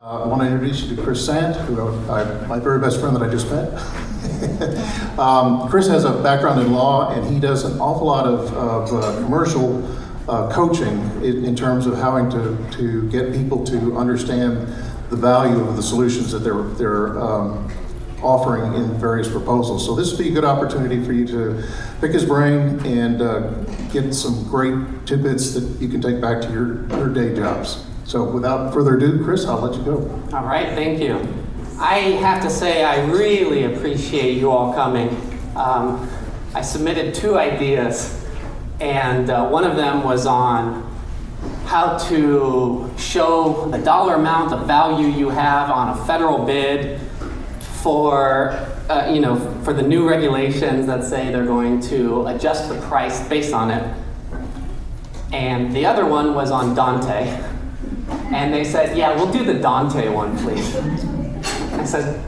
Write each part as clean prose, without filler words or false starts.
I want to introduce you to Chris Sant, my very best friend that I just met. Chris has a background in law, and he does an awful lot of commercial coaching in terms of how to get people to understand the value of the solutions that they're offering in various proposals. So this would be a good opportunity for you to pick his brain and get some great tidbits that you can take back to your day jobs. So without further ado, Chris, I'll let you go. All right, thank you. I have to say I really appreciate you all coming. I submitted 2 ideas, and one of them was on how to show the dollar amount of value you have on a federal bid for the new regulations that say they're going to adjust the price based on it. And the other one was on Dante. And they said, yeah, we'll do the Dante one, please. I said,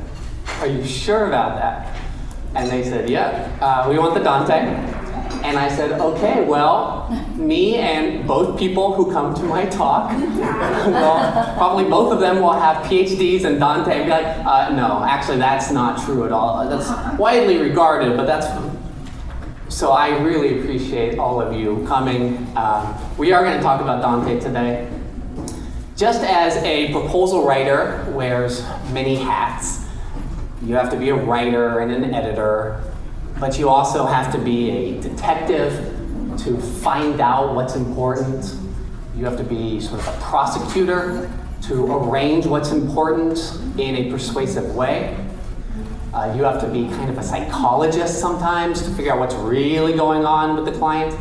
are you sure about that? And they said, yeah, we want the Dante. And I said, okay, well, me and both people who come to my talk, well, probably both of them will have PhDs in Dante. And be like, no, actually, that's not true at all. That's widely regarded, but that's... So I really appreciate all of you coming. We are going to talk about Dante today. Just as a proposal writer wears many hats, you have to be a writer and an editor, but you also have to be a detective to find out what's important. You have to be sort of a prosecutor to arrange what's important in a persuasive way. You have to be kind of a psychologist sometimes to figure out what's really going on with the client.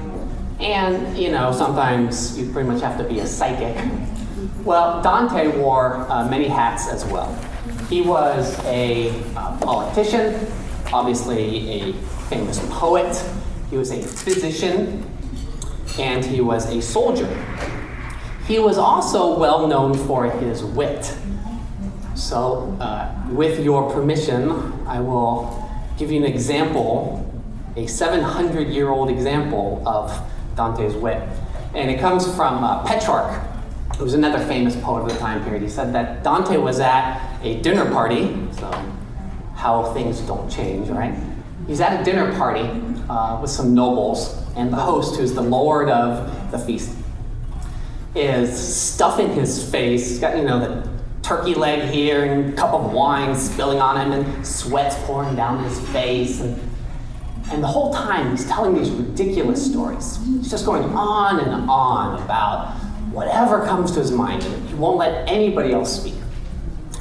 And, sometimes you pretty much have to be a psychic. Well, Dante wore many hats as well. He was a politician, obviously a famous poet. He was a physician, and he was a soldier. He was also well known for his wit. So, with your permission, I will give you an example, a 700-year-old example of Dante's wit. And it comes from Petrarch, who was another famous poet of the time period. He said that Dante was at a dinner party, so how things don't change, right? He's at a dinner party with some nobles, and the host, who's the lord of the feast, is stuffing his face. He's got, the turkey leg here and a cup of wine spilling on him and sweat's pouring down his face. And the whole time he's telling these ridiculous stories. He's just going on and on about whatever comes to his mind, and he won't let anybody else speak.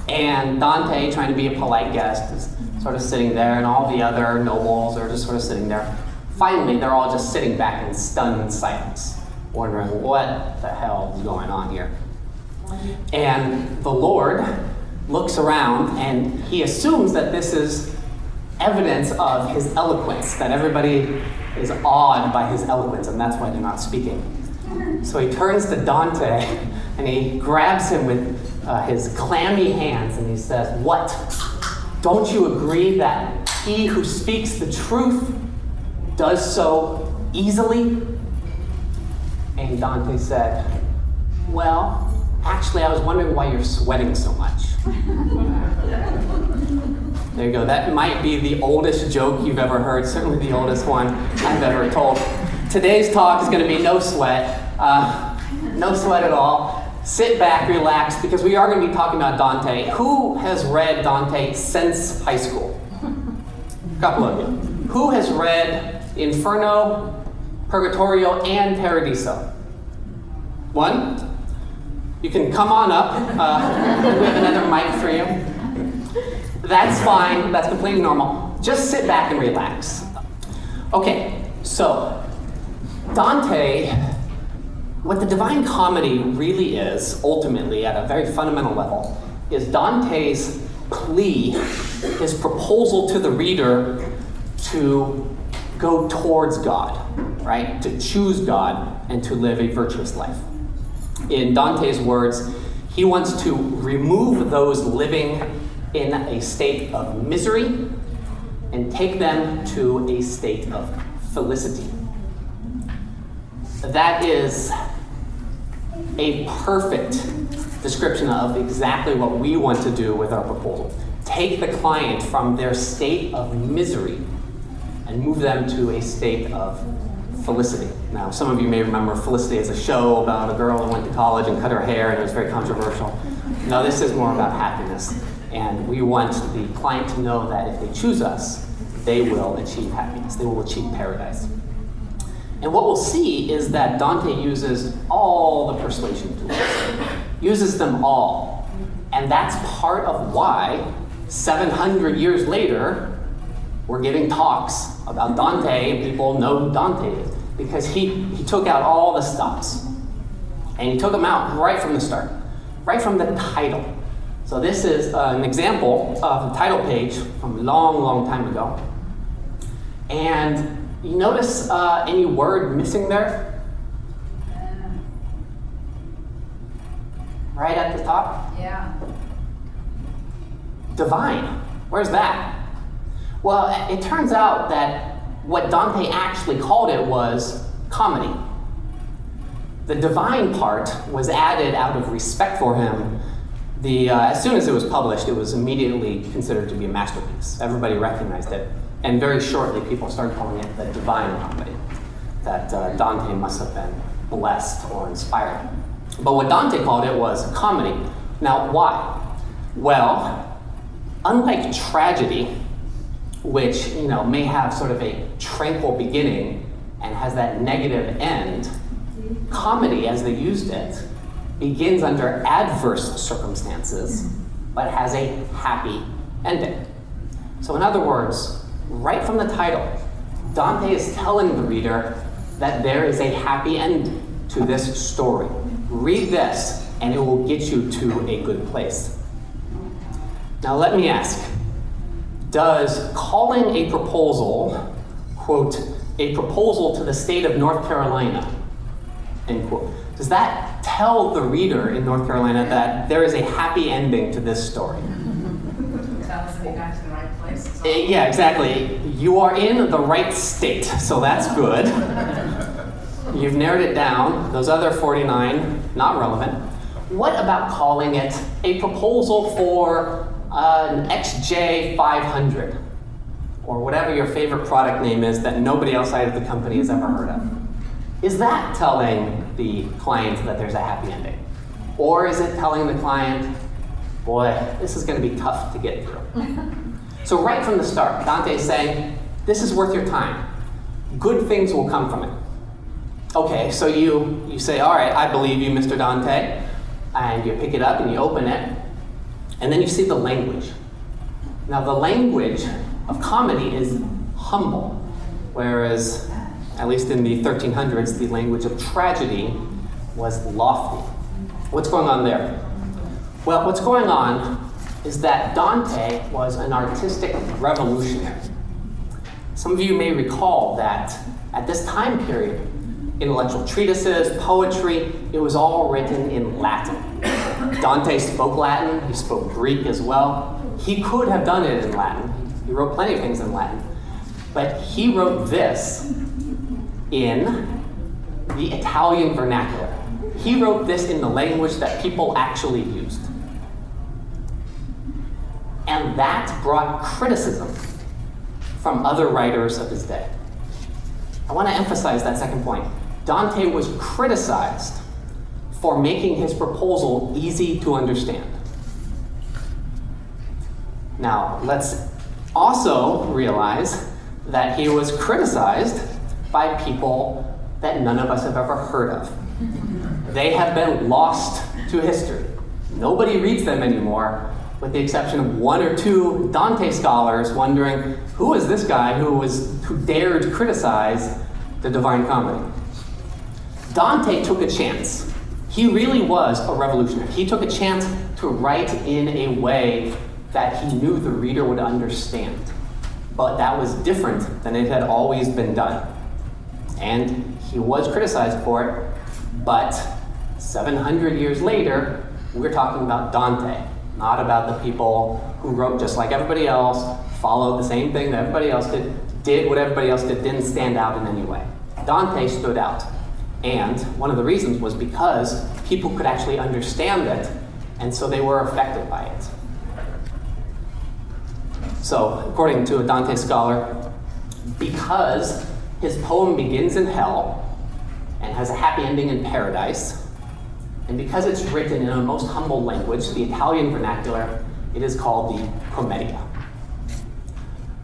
And Dante, trying to be a polite guest, is sort of sitting there, and all the other nobles are just sort of sitting there. Finally, they're all just sitting back in stunned silence, wondering what the hell is going on here. And the Lord looks around, and he assumes that this is evidence of his eloquence, that everybody is awed by his eloquence, and that's why they're not speaking. So he turns to Dante, and he grabs him with his clammy hands, and he says, "What? Don't you agree that he who speaks the truth does so easily?" And Dante said, "Well, actually, I was wondering why you're sweating so much." There you go. That might be the oldest joke you've ever heard, certainly the oldest one I've ever told. Today's talk is going to be no sweat. No sweat at all. Sit back, relax, because we are going to be talking about Dante. Who has read Dante since high school? A couple of you. Who has read Inferno, Purgatorio, and Paradiso? One? You can come on up. We have another mic for you. That's fine. That's completely normal. Just sit back and relax. Okay, so Dante, what the Divine Comedy really is, ultimately, at a very fundamental level, is Dante's plea, his proposal to the reader to go towards God, right? To choose God and to live a virtuous life. In Dante's words, he wants to remove those living in a state of misery and take them to a state of felicity. That is a perfect description of exactly what we want to do with our proposal. Take the client from their state of misery and move them to a state of felicity. Now, some of you may remember Felicity as a show about a girl who went to college and cut her hair, and it was very controversial. No, this is more about happiness. And we want the client to know that if they choose us, they will achieve happiness. They will achieve paradise. And what we'll see is that Dante uses all the persuasion tools, uses them all. And that's part of why 700 years later, we're giving talks about Dante, and people know who Dante is, because he took out all the stops. And he took them out right from the start, right from the title. So this is an example of the title page from a long, long time ago. And you notice any word missing there? Right at the top? Yeah. Divine. Where's that? Well, it turns out that what Dante actually called it was comedy. The divine part was added out of respect for him. As soon as it was published, it was immediately considered to be a masterpiece. Everybody recognized it. And very shortly, people started calling it the divine comedy, that Dante must have been blessed or inspired. But what Dante called it was comedy. Now, why? Well, unlike tragedy, which may have sort of a tranquil beginning and has that negative end, comedy, as they used it, begins under adverse circumstances, but has a happy ending. So in other words, right from the title, Dante is telling the reader that there is a happy end to this story. Read this, and it will get you to a good place. Now let me ask, does calling a proposal, quote, a proposal to the state of North Carolina, end quote, does that tell the reader in North Carolina that there is a happy ending to this story? Tell us that you got to the right place. Yeah, exactly. You are in the right state, so that's good. You've narrowed it down. Those other 49, not relevant. What about calling it a proposal for an XJ500? Or whatever your favorite product name is that nobody outside of the company has ever heard of. Is that telling the client that there's a happy ending? Or is it telling the client, boy, this is going to be tough to get through? So right from the start, Dante is saying, this is worth your time. Good things will come from it. Okay, so you say, all right, I believe you, Mr. Dante, and you pick it up and you open it, and then you see the language. Now the language of comedy is humble, whereas, at least in the 1300s, the language of tragedy was lofty. What's going on there? Well, what's going on is that Dante was an artistic revolutionary. Some of you may recall that at this time period, intellectual treatises, poetry, it was all written in Latin. Dante spoke Latin, he spoke Greek as well. He could have done it in Latin. He wrote plenty of things in Latin. But he wrote this in the Italian vernacular. He wrote this in the language that people actually used. And that brought criticism from other writers of his day. I want to emphasize that second point. Dante was criticized for making his proposal easy to understand. Now, let's also realize that he was criticized by people that none of us have ever heard of. They have been lost to history. Nobody reads them anymore, with the exception of one or two Dante scholars wondering, who is this guy who dared criticize the Divine Comedy? Dante took a chance. He really was a revolutionary. He took a chance to write in a way that he knew the reader would understand. But that was different than it had always been done. And he was criticized for it, but 700 years later, we're talking about Dante, not about the people who wrote just like everybody else, followed the same thing that everybody else did what everybody else did, didn't stand out in any way. Dante stood out. And one of the reasons was because people could actually understand it and so they were affected by it. So, according to a Dante scholar, because his poem begins in hell and has a happy ending in paradise, and because it's written in a most humble language, the Italian vernacular, it is called the Commedia.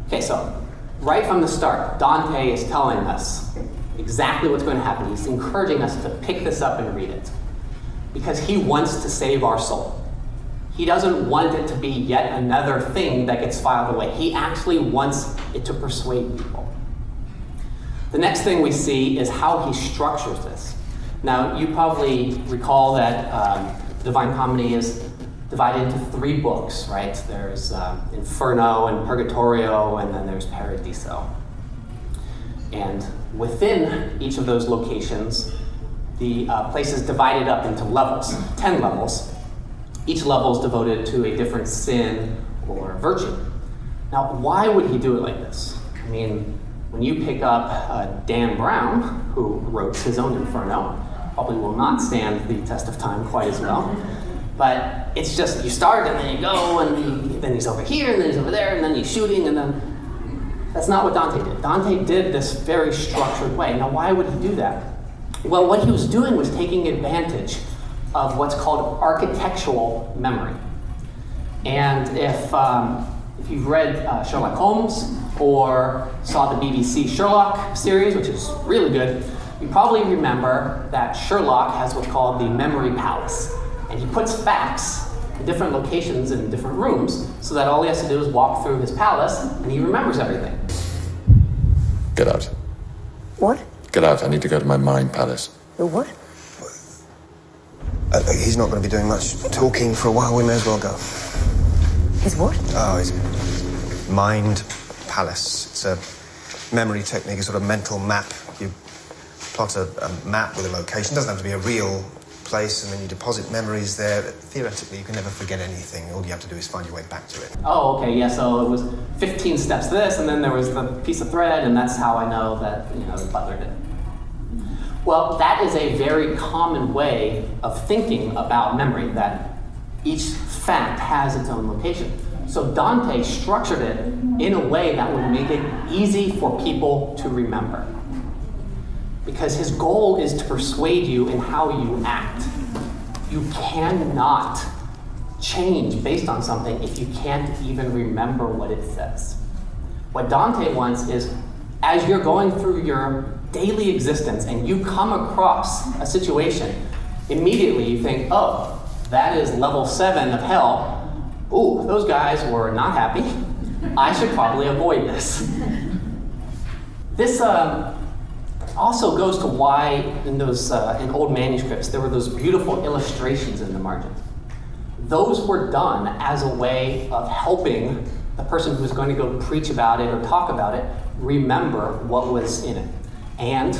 Okay, so right from the start, Dante is telling us exactly what's going to happen. He's encouraging us to pick this up and read it because he wants to save our soul. He doesn't want it to be yet another thing that gets filed away. He actually wants it to persuade people. The next thing we see is how he structures this. Now, you probably recall that Divine Comedy is divided into 3 books, right? There's Inferno and Purgatorio, and then there's Paradiso. And within each of those locations, the place is divided up into levels, 10 levels. Each level is devoted to a different sin or virtue. Now, why would he do it like this? I mean, when you pick up Dan Brown, who wrote his own Inferno, probably will not stand the test of time quite as well. But it's just, you start and then you go, and then he's over here, and then he's over there, and then he's shooting, and then... That's not what Dante did. Dante did this very structured way. Now, why would he do that? Well, what he was doing was taking advantage of what's called architectural memory. And if you've read Sherlock Holmes or saw the BBC Sherlock series, which is really good, you probably remember that Sherlock has what's called the memory palace. And he puts facts in different locations in different rooms so that all he has to do is walk through his palace and he remembers everything. Get out. What? Get out. I need to go to my mind palace. The what? He's not going to be doing much talking for a while. We may as well go. His what? Oh, his mind palace. It's a memory technique, a sort of mental map. You plot a map with a location. It doesn't have to be a real place, and then you deposit memories there. Theoretically, you can never forget anything. All you have to do is find your way back to it. Oh, okay, yeah, so it was 15 steps to this, and then there was the piece of thread, and that's how I know that, the butler did it. Well, that is a very common way of thinking about memory, that each fact has its own location. So Dante structured it in a way that would make it easy for people to remember. Because his goal is to persuade you in how you act. You cannot change based on something if you can't even remember what it says. What Dante wants is, as you're going through your daily existence and you come across a situation, immediately you think, oh, that is level 7 of hell. Ooh, those guys were not happy. I should probably avoid this. This also goes to why in those in old manuscripts there were those beautiful illustrations in the margins. Those were done as a way of helping the person who was going to go preach about it or talk about it remember what was in it. And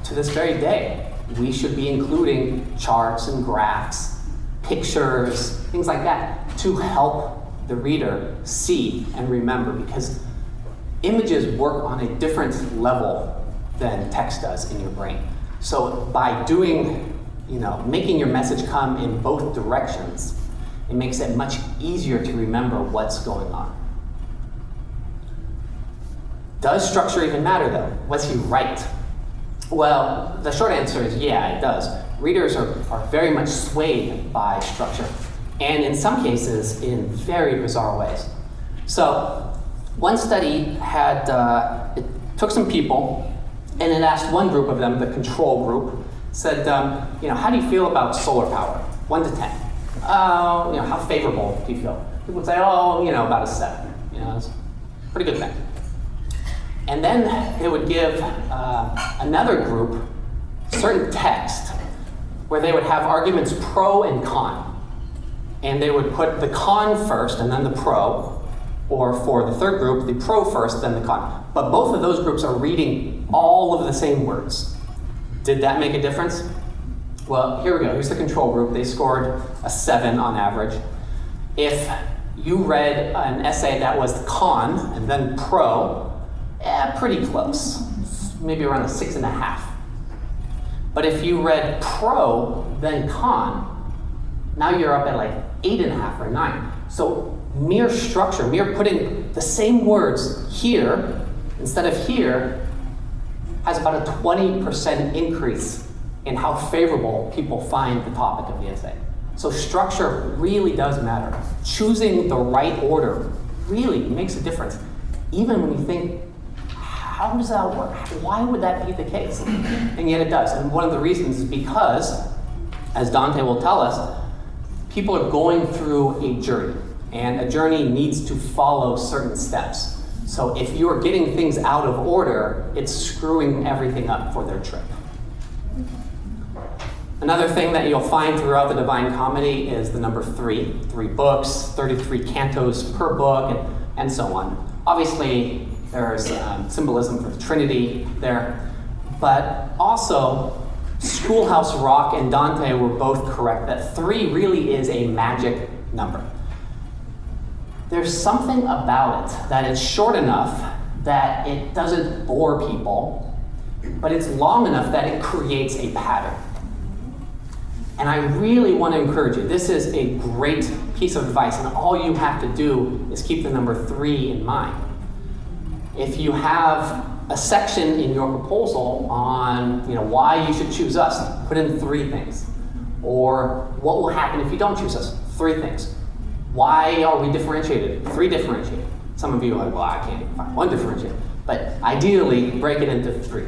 to this very day, we should be including charts and graphs, pictures, things like that to help the reader see and remember, because images work on a different level than text does in your brain. So by doing, making your message come in both directions, it makes it much easier to remember what's going on. Does structure even matter though? Was he right? Well, the short answer is yeah, it does. Readers are very much swayed by structure, and in some cases in very bizarre ways. So one study had, it took some people and it asked one group of them, the control group, said, how do you feel about solar power? 1 to 10. How favorable do you feel? People would say, about a 7. It's a pretty good thing. And then they would give another group certain text where they would have arguments pro and con. And they would put the con first and then the pro, or for the third group, the pro first, then the con. But both of those groups are reading all of the same words. Did that make a difference? Well, here we go. Here's the control group. They scored a 7 on average. If you read an essay that was con and then pro, pretty close, maybe around a 6.5. But if you read pro, then con, now you're up at like 8.5 or 9. So mere structure, mere putting the same words here instead of here has about a 20% increase in how favorable people find the topic of the essay. So structure really does matter. Choosing the right order really makes a difference. Even when you think, how does that work? Why would that be the case? And yet it does. And one of the reasons is because, as Dante will tell us, people are going through a journey, and a journey needs to follow certain steps. So if you're getting things out of order, it's screwing everything up for their trip. Another thing that you'll find throughout the Divine Comedy is the number 3. 3 books, 33 cantos per book, and so on. Obviously, there's symbolism for the Trinity there, but also Schoolhouse Rock and Dante were both correct that 3 really is a magic number. There's something about it that is short enough that it doesn't bore people, but it's long enough that it creates a pattern. And I really want to encourage you. This is a great piece of advice, and all you have to do is keep the number 3 in mind. If you have a section in your proposal on why you should choose us, put in 3 things. Or what will happen if you don't choose us? 3 things. Why are we differentiated? 3 differentiated. Some of you are like, well, I can't even find 1 differentiated. But ideally, break it into 3.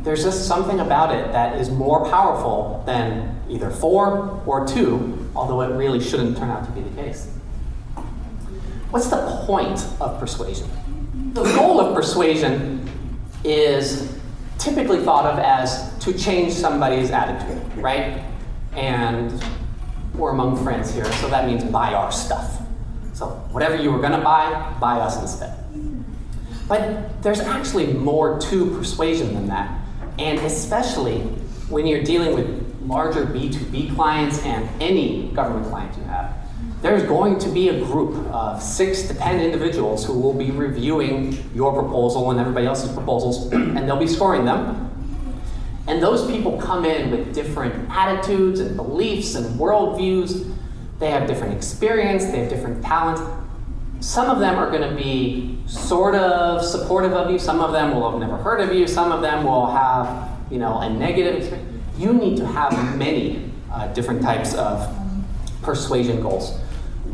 There's just something about it that is more powerful than either 4 or 2, although it really shouldn't turn out to be the case. What's the point of persuasion? The goal of persuasion is typically thought of as to change somebody's attitude, right? And we're among friends here, so that means buy our stuff. So whatever you were gonna buy us instead. But there's actually more to persuasion than that. And especially when you're dealing with larger B2B clients and any government client you have, there's going to be a group of 6 to 10 individuals who will be reviewing your proposal and everybody else's proposals, and they'll be scoring them. And those people come in with different attitudes and beliefs and worldviews. They have different experience, they have different talent. Some of them are going to be sort of supportive of you. Some of them will have never heard of you. Some of them will have, a negative experience. You need to have many different types of persuasion goals.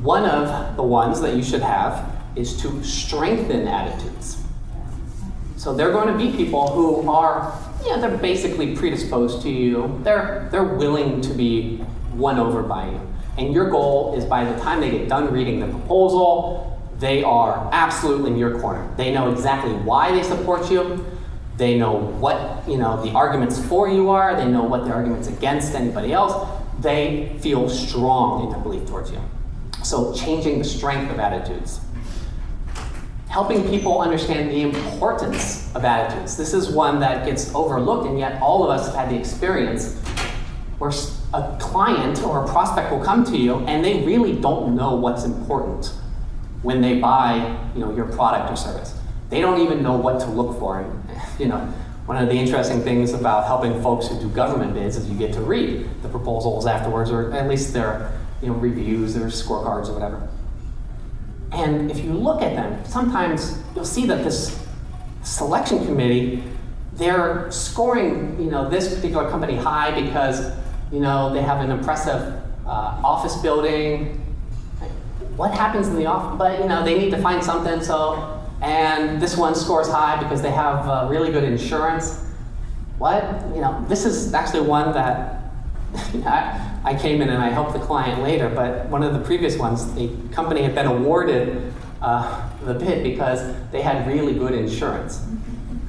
One of the ones that you should have is to strengthen attitudes. So they're going to be people who are, they're basically predisposed to you. They're willing to be won over by you. And your goal is by the time they get done reading the proposal, they are absolutely in your corner. They know exactly why they support you. They know what, the arguments for you are. They know what the arguments against anybody else. They feel strong in their belief towards you. So changing the strength of attitudes. Helping people understand the importance of attitudes. This is one that gets overlooked, and yet all of us have had the experience where a client or a prospect will come to you and they really don't know what's important when they buy, your product or service. They don't even know what to look for. One of the interesting things about helping folks who do government bids is you get to read the proposals afterwards, or at least their reviews, their scorecards or whatever. And if you look at them, sometimes you'll see that this selection committee, they're scoring this particular company high because they have an impressive office building. What happens in the office? But they need to find something. And this one scores high because they have really good insurance. This is actually one that I came in and I helped the client later, but one of the previous ones, the company had been awarded the bid because they had really good insurance.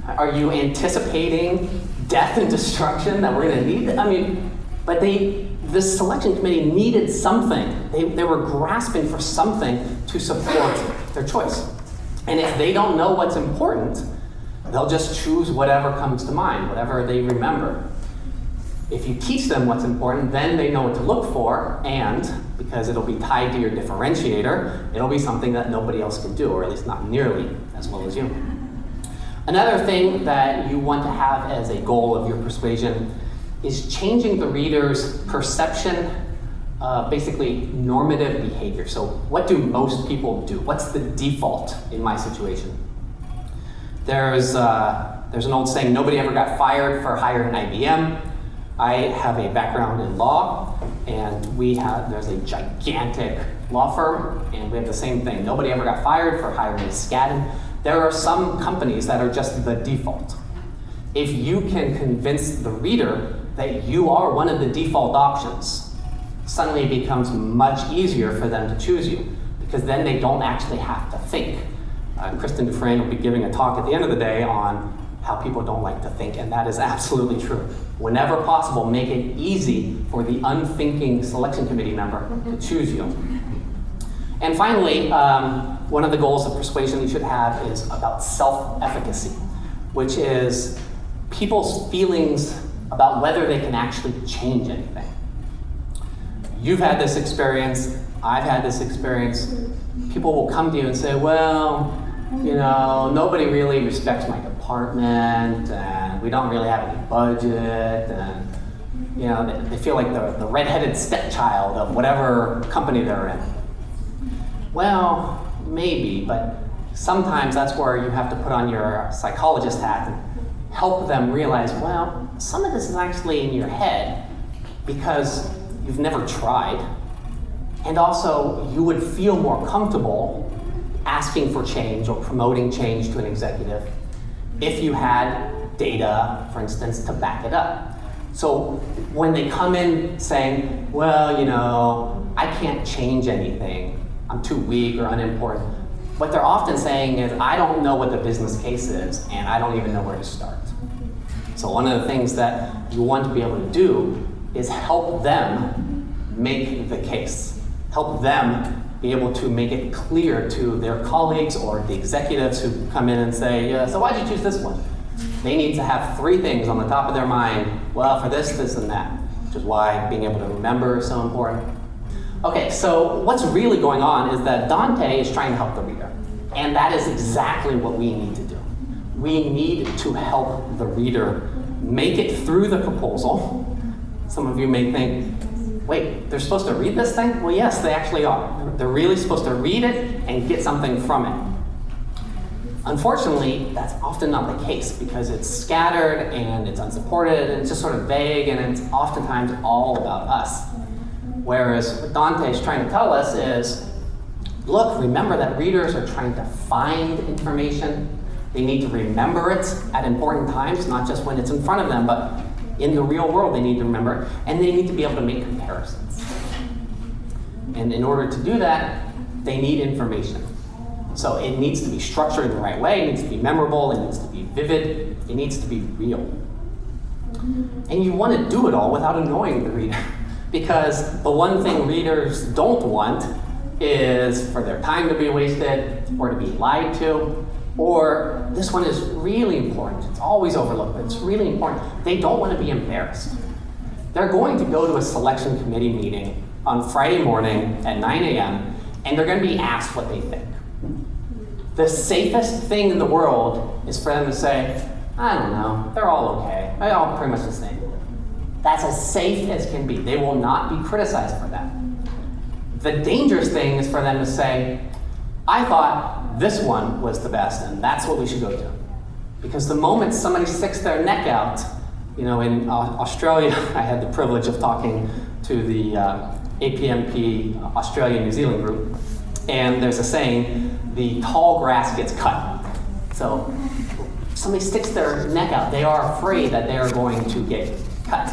Are you anticipating death and destruction that we're going to need? But this selection committee needed something. They were grasping for something to support their choice. And if they don't know what's important, they'll just choose whatever comes to mind, whatever they remember. If you teach them what's important, then they know what to look for, and because it'll be tied to your differentiator, it'll be something that nobody else can do, or at least not nearly as well as you. Another thing that you want to have as a goal of your persuasion is changing the reader's perception basically normative behavior. So what do most people do? What's the default in my situation? There's an old saying, nobody ever got fired for hiring IBM. I have a background in law, and there's a gigantic law firm, and we have the same thing. Nobody ever got fired for hiring a Skadden. There are some companies that are just the default. If you can convince the reader that you are one of the default options, suddenly it becomes much easier for them to choose you, because then they don't actually have to think. Kristen Dufresne will be giving a talk at the end of the day on how people don't like to think, and that is absolutely true. Whenever possible, make it easy for the unthinking selection committee member to choose you. And finally, one of the goals of persuasion you should have is about self-efficacy, which is people's feelings about whether they can actually change anything. You've had this experience, I've had this experience. People will come to you and say, well, you know, nobody really respects my department, and we don't really have any budget, and you know, they feel like the redheaded stepchild of whatever company they're in. Well, maybe, but sometimes that's where you have to put on your psychologist hat and help them realize, well, some of this is actually in your head because you've never tried. And also, you would feel more comfortable asking for change or promoting change to an executive if you had data, for instance, to back it up. So when they come in saying, well, you know, I can't change anything, I'm too weak or unimportant, what they're often saying is, I don't know what the business case is, and I don't even know where to start. So one of the things that you want to be able to do is help them make the case. Help them be able to make it clear to their colleagues or the executives who come in and say, so why'd you choose this one? They need to have 3 things on the top of their mind. Well, for this, this, and that, which is why being able to remember is so important. Okay, so what's really going on is that Dante is trying to help the reader. And that is exactly what we need to do. We need to help the reader make it through the proposal. Some of you may think, wait, they're supposed to read this thing? Well, yes, they actually are. They're really supposed to read it and get something from it. Unfortunately, that's often not the case because it's scattered and it's unsupported and it's just sort of vague and it's oftentimes all about us. Whereas what Dante is trying to tell us is, look, remember that readers are trying to find information. They need to remember it at important times, not just when it's in front of them, but in the real world they need to remember it, and they need to be able to make comparisons. And in order to do that, they need information. So it needs to be structured in the right way, it needs to be memorable, it needs to be vivid, it needs to be real. And you want to do it all without annoying the reader, because the one thing readers don't want is for their time to be wasted, or to be lied to, or this one is really important. It's always overlooked, but it's really important. They don't want to be embarrassed. They're going to go to a selection committee meeting on Friday morning at 9 a.m., and they're going to be asked what they think. The safest thing in the world is for them to say, I don't know, they're all okay. They're all pretty much the same. That's as safe as can be. They will not be criticized for that. The dangerous thing is for them to say, I thought this one was the best, and that's what we should go to. Because the moment somebody sticks their neck out, you know, in Australia, I had the privilege of talking to the APMP Australia New Zealand group, and there's a saying, the tall grass gets cut. So somebody sticks their neck out, they are afraid that they are going to get cut.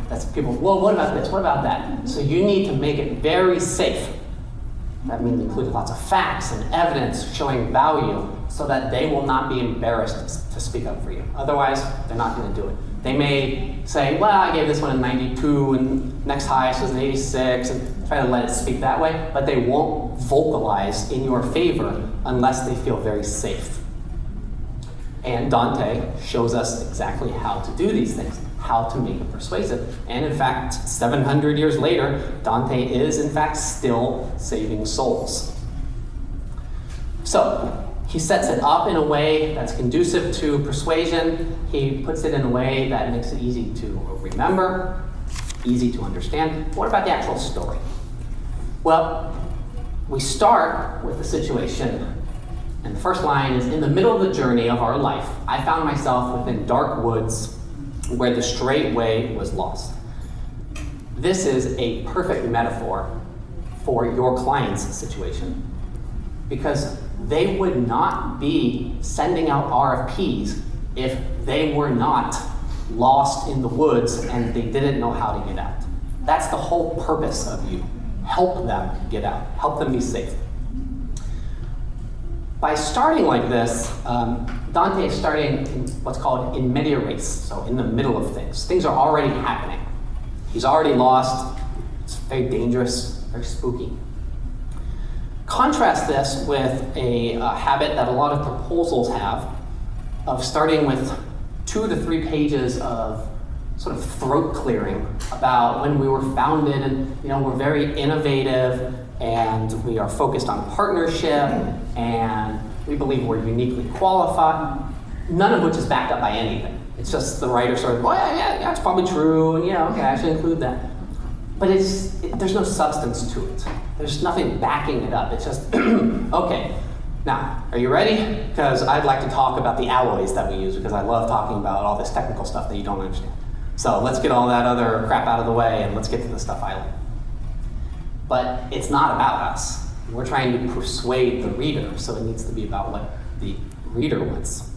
That's people, well, what about this? What about that? So you need to make it very safe. That means include lots of facts and evidence showing value so that they will not be embarrassed to speak up for you. Otherwise, they're not going to do it. They may say, well, I gave this one a 92 and next highest was an 86 and try to let it speak that way, but they won't vocalize in your favor unless they feel very safe. And Dante shows us exactly how to do these things, how to make it persuasive. And in fact, 700 years later, Dante is in fact still saving souls. So he sets it up in a way that's conducive to persuasion. He puts it in a way that makes it easy to remember. easy to understand. What about the actual story? Well, we start with the situation, and the first line is, in the middle of the journey of our life, I found myself within dark woods where the straight way was lost. This is a perfect metaphor for your client's situation, because they would not be sending out RFPs if they were not lost in the woods and they didn't know how to get out. That's the whole purpose of you. Help them get out, help them be safe. By starting like this, Dante is starting in what's called in media res, so in the middle of things. Things are already happening. He's already lost. It's very dangerous, very spooky. Contrast this with a habit that a lot of proposals have of starting with 2 to 3 pages of sort of throat clearing about when we were founded, and we're very innovative, and we are focused on partnership, and we believe we're uniquely qualified, none of which is backed up by anything. It's just the writer sort of, well, yeah, it's probably true, and okay, I should include that. But there's no substance to it. There's nothing backing it up. It's just, okay, now, are you ready? Because I'd like to talk about the alloys that we use, because I love talking about all this technical stuff that you don't understand. So let's get all that other crap out of the way, and let's get to the stuff I like. But it's not about us. We're trying to persuade the reader, so it needs to be about what the reader wants.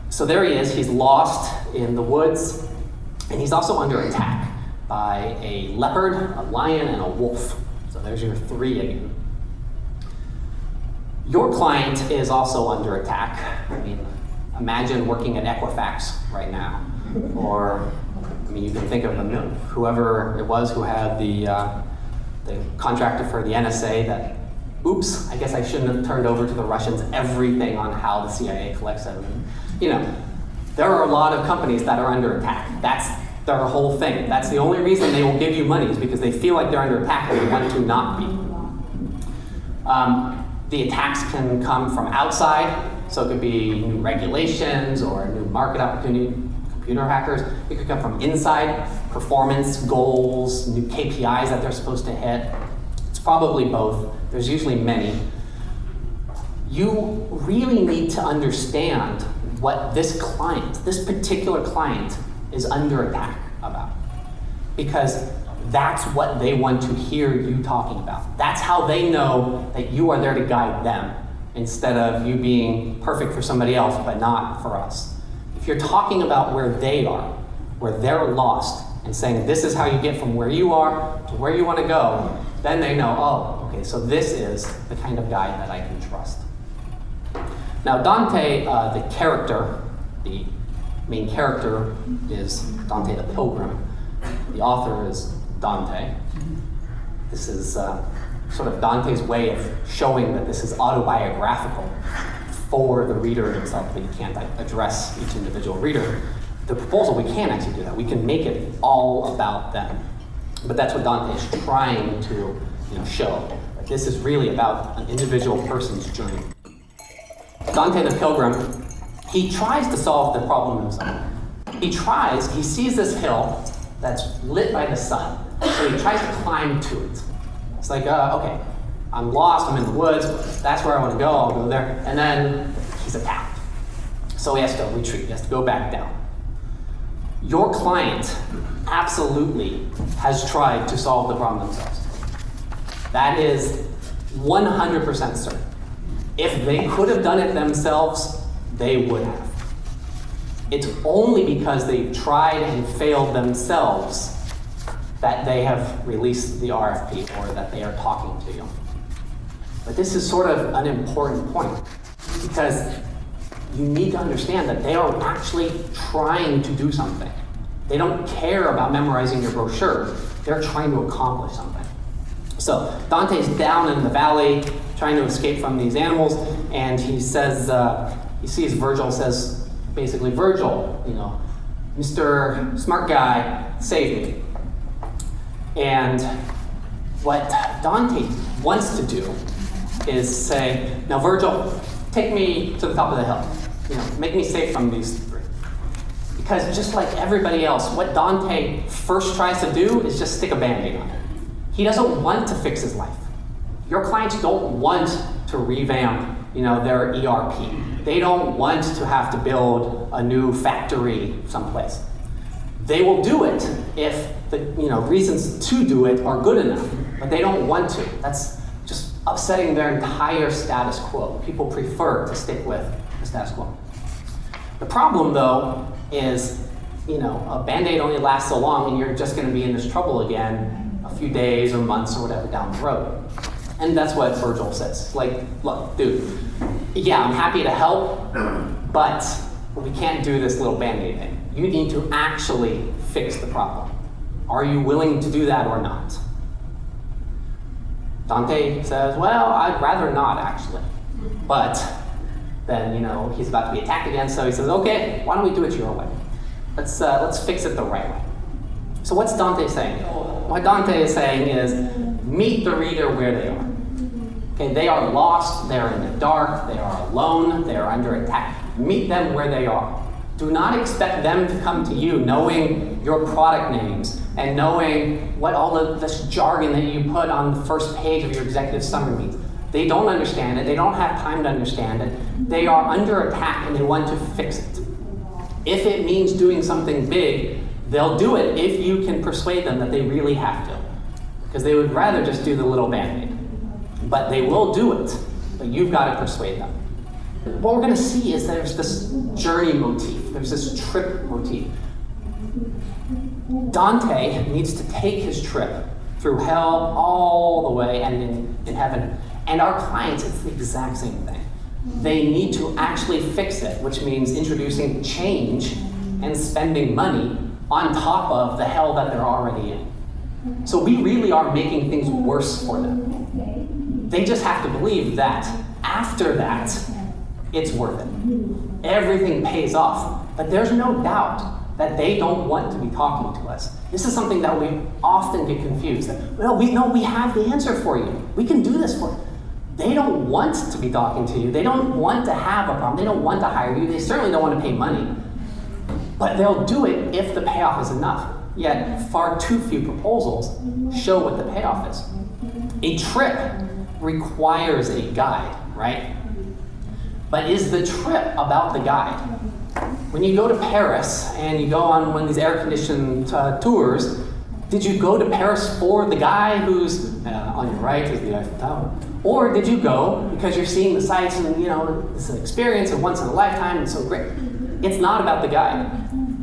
So there he is. He's lost in the woods, and he's also under attack by a leopard, a lion, and a wolf. So there's your 3 again. Your client is also under attack. I mean, imagine working at Equifax right now, or you can think of whoever it was who had the contractor for the NSA that, oops, I guess I shouldn't have turned over to the Russians everything on how the CIA collects everything. There are a lot of companies that are under attack. That's their whole thing. That's the only reason they will give you money, is because they feel like they're under attack and they want to not be. The attacks can come from outside, so it could be new regulations or a new market opportunity, computer hackers. It could come from inside, performance goals, new KPIs that they're supposed to hit. It's probably both. There's usually many. You really need to understand what this particular client, is under attack about, because that's what they want to hear you talking about. That's how they know that you are there to guide them, instead of you being perfect for somebody else but not for us. If you're talking about where they are, where they're lost, and saying this is how you get from where you are to where you want to go, then they know, oh, okay, so this is the kind of guy that I can trust. Now Dante, the main character is Dante the Pilgrim. The author is Dante. This is sort of Dante's way of showing that this is autobiographical for the reader himself, that you can't address each individual reader. The proposal, we can actually do that. We can make it all about them. But that's what Dante is trying to show. That this is really about an individual person's journey. Dante the Pilgrim, he tries to solve the problem himself. He sees this hill that's lit by the sun, so he tries to climb to it. It's like, okay, I'm lost, I'm in the woods, that's where I want to go, I'll go there. And then he's attacked. So he has to retreat, he has to go back down. Your client absolutely has tried to solve the problem themselves. That is 100% certain. If they could have done it themselves, they would have. It's only because they've tried and failed themselves that they have released the RFP, or that they are talking to you. But this is sort of an important point, because you need to understand that they are actually trying to do something. They don't care about memorizing your brochure. They're trying to accomplish something. So Dante's down in the valley trying to escape from these animals, and he says, he sees Virgil, says, basically, Virgil, Mr. Smart Guy, save me. And what Dante wants to do is say, now Virgil, take me to the top of the hill. Make me safe from these 3. Because just like everybody else, what Dante first tries to do is just stick a Band-Aid on it. He doesn't want to fix his life. Your clients don't want to revamp, their ERP. They don't want to have to build a new factory someplace. They will do it if the reasons to do it are good enough, but they don't want to. That's just upsetting their entire status quo. People prefer to stick with the status quo. The problem, though, is, a Band-Aid only lasts so long, and you're just going to be in this trouble again a few days or months or whatever down the road. And that's what Virgil says. Like, look, dude, yeah, I'm happy to help, but we can't do this little Band-Aid thing. You need to actually fix the problem. Are you willing to do that or not? Dante says, well, I'd rather not, actually. But then, he's about to be attacked again, so he says, okay, why don't we do it your way? Let's fix it the right way. So what's Dante saying? What Dante is saying is, meet the reader where they are. Okay, they are lost, they're in the dark, they are alone, they are under attack. Meet them where they are. Do not expect them to come to you knowing your product names and knowing what all of this jargon that you put on the first page of your executive summary means. They don't understand it, they don't have time to understand it. They are under attack and they want to fix it. If it means doing something big, they'll do it if you can persuade them that they really have to. Because they would rather just do the little Band-Aid. But they will do it, but you've got to persuade them. What we're going to see is there's this journey motif, there's this trip motif. Dante needs to take his trip through hell all the way and in heaven. And our clients, it's the exact same thing. They need to actually fix it, which means introducing change and spending money on top of the hell that they're already in. So we really are making things worse for them. They just have to believe that after that, it's worth it. Everything pays off. But there's no doubt that they don't want to be talking to us. This is something that we often get confused. We have the answer for you. We can do this for you. They don't want to be talking to you. They don't want to have a problem. They don't want to hire you. They certainly don't want to pay money. But they'll do it if the payoff is enough. Yet far too few proposals show what the payoff is. A trip requires a guide, right? But is the trip about the guide? When you go to Paris and you go on one of these air-conditioned tours, did you go to Paris for the guy who's on your right is the Eiffel Tower? Or did you go because you're seeing the sights and it's an experience of once in a lifetime and so great? It's not about the guide.